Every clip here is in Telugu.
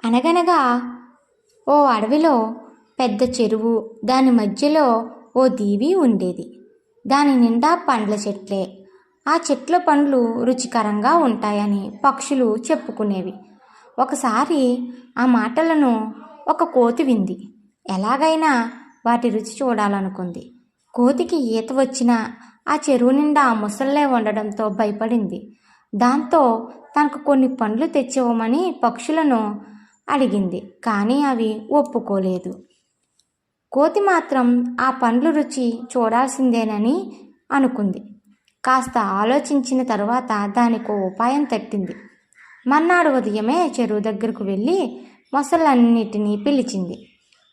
అనగనగా ఓ అడవిలో పెద్ద చెరువు, దాని మధ్యలో ఓ దీవి ఉండేది. దాని నిండా పండ్ల చెట్లే. ఆ చెట్ల పండ్లు రుచికరంగా ఉంటాయని పక్షులు చెప్పుకునేవి. ఒకసారి ఆ మాటలను ఒక కోతి వింది. ఎలాగైనా వాటి రుచి చూడాలనుకుంది. కోతికి ఈత వచ్చినా ఆ చెరువు నిండా ముసళ్ళే ఉండడంతో భయపడింది. దాంతో తనకు కొన్ని పండ్లు తెచ్చివ్వమని పక్షులను అడిగింది. కానీ అవి ఒప్పుకోలేదు. కోతి మాత్రం ఆ పండ్లు రుచి చూడాల్సిందేనని అనుకుంది. కాస్త ఆలోచించిన తరువాత దానికో ఉపాయం తట్టింది. మర్నాడు ఉదయమే చెరువు దగ్గరకు వెళ్ళి మొసళ్ళన్నిటినీ పిలిచింది.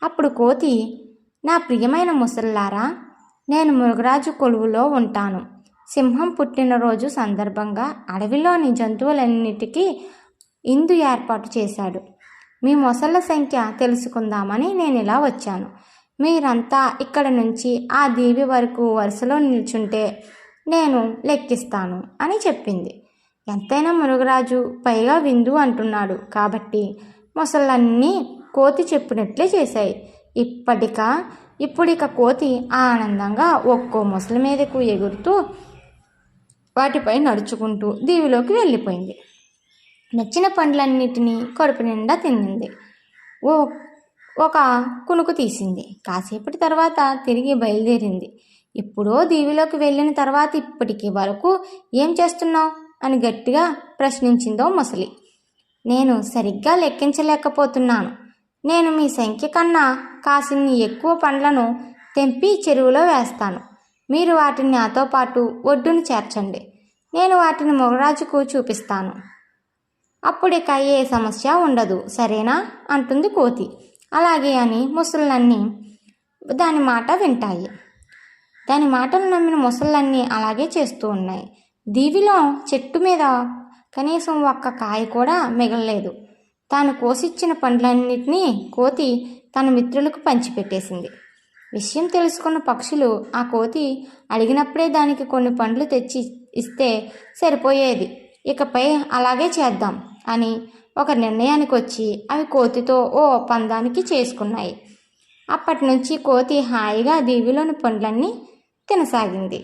అప్పుడు కోతి, నా ప్రియమైన ముసల్లారా, నేను మృగరాజు కొలువులో ఉంటాను. సింహం పుట్టినరోజు సందర్భంగా అడవిలోని జంతువులన్నిటికీ ఇందు ఏర్పాటు చేశాడు. మీ మొసళ్ళ సంఖ్య తెలుసుకుందామని నేను ఇలా వచ్చాను. మీరంతా ఇక్కడ నుంచి ఆ దీవి వరకు వరుసలో నిల్చుంటే నేను లెక్కిస్తాను అని చెప్పింది. ఎంతైనా మృగరాజు, పైగా విందు అంటున్నాడు కాబట్టి మొసళ్ళన్నీ కోతి చెప్పినట్లే చేశాయి. ఇప్పుడిక కోతి ఆనందంగా ఒక్కో మొసలి మీదకు ఎగురుతూ వాటిపై నడుచుకుంటూ దీవిలోకి వెళ్ళిపోయింది. నచ్చిన పండ్లన్నిటినీ కడుపు నిండా తినింది. ఒక కునుకు తీసింది. కాసేపటి తర్వాత తిరిగి బయలుదేరింది. ఎప్పుడో దీవిలోకి వెళ్ళిన తర్వాత ఇప్పటికి వరకు ఏం చేస్తున్నావు అని గట్టిగా ప్రశ్నించిందో మొసలి. నేను సరిగ్గా లెక్కించలేకపోతున్నాను. నేను మీ సంఖ్య కన్నా కాసిన్ని ఎక్కువ పండ్లను తెంపి చెరువులో వేస్తాను. మీరు వాటిని నాతో పాటు ఒడ్డును చేర్చండి. నేను వాటిని మృగరాజుకు చూపిస్తాను. అప్పుడిక ఏ సమస్య ఉండదు, సరేనా అంటుంది కోతి. అలాగే అని ముసళ్ళన్నీ దాని మాట వింటాయి. దాని మాటలు నమ్మిన ముసళ్ళన్నీ అలాగే చేస్తూ ఉన్నాయి. దీవిలో చెట్టు మీద కనీసం ఒక్క కాయ కూడా మిగలలేదు. తాను కోసిచ్చిన పండ్లన్నిటినీ కోతి తన మిత్రులకు పంచిపెట్టేసింది. విషయం తెలుసుకున్న పక్షులు ఆ కోతి అడిగినప్పుడే దానికి కొన్ని పండ్లు తెచ్చి ఇస్తే సరిపోయేది, ఇకపై అలాగే చేద్దాం అని ఒక నిర్ణయానికి వచ్చి అవి కోతితో ఓ ఒప్పందానికి చేసుకున్నాయి. అప్పటి నుంచి కోతి హాయిగా దీవిలోని పండ్లన్నీ తినసాగింది.